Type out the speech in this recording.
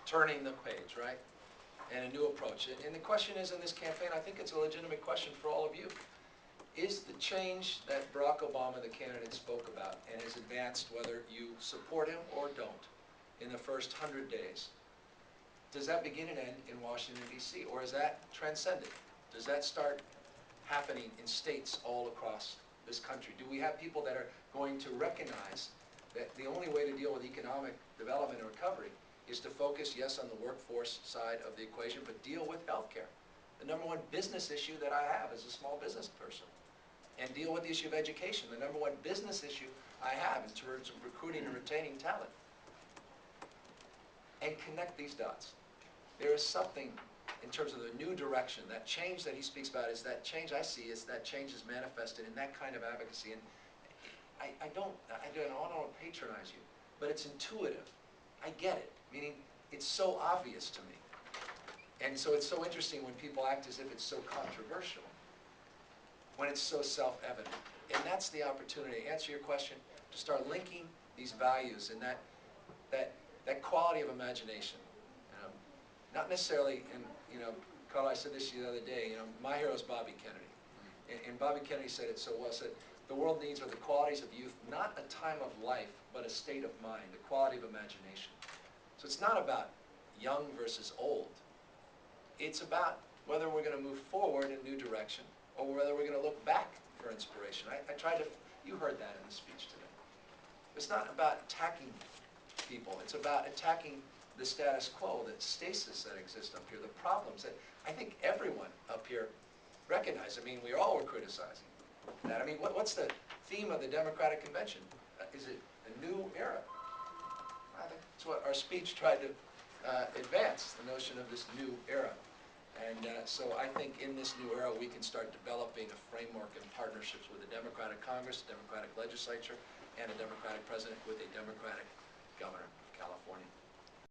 turning the page, right? And a new approach. And the question is in this campaign, I think it's a legitimate question for all of you. Is the change that Barack Obama, the candidate, spoke about and has advanced, whether you support him or don't, in the first 100 days, does that begin and end in Washington, D.C., or is that transcended? Does that start happening in states all across this country? Do we have people that are going to recognize that the only way to deal with economic development and recovery is to focus, yes, on the workforce side of the equation, but deal with healthcare, the number one business issue that I have as a small business person, and deal with the issue of education, the number one business issue I have in terms of recruiting and retaining talent, and connect these dots. There is something in terms of the new direction, that change that he speaks about is that change I see is that change is manifested in that kind of advocacy. And I don't want to patronize you, but it's intuitive. I get it, meaning it's so obvious to me. And so it's so interesting when people act as if it's so controversial, when it's so self-evident. And that's the opportunity, to answer your question, to start linking these values and that quality of imagination. Not necessarily, and Carl, I said this to you the other day, my hero is Bobby Kennedy. And Bobby Kennedy said it so well, said, the world needs are the qualities of youth, not a time of life, but a state of mind, the quality of imagination. So it's not about young versus old. It's about whether we're going to move forward in a new direction or whether we're going to look back for inspiration. I tried to, you heard that in the speech today. It's not about attacking people. It's about attacking the status quo, the stasis that exists up here, the problems that I think everyone up here recognizes. I mean, we all were criticizing that. I mean, what's the theme of the Democratic Convention? Is it a new era? I think that's what our speech tried to advance, the notion of this new era. And so I think in this new era we can start developing a framework and partnerships with a Democratic Congress, a Democratic legislature, and a Democratic president with a Democratic governor of California.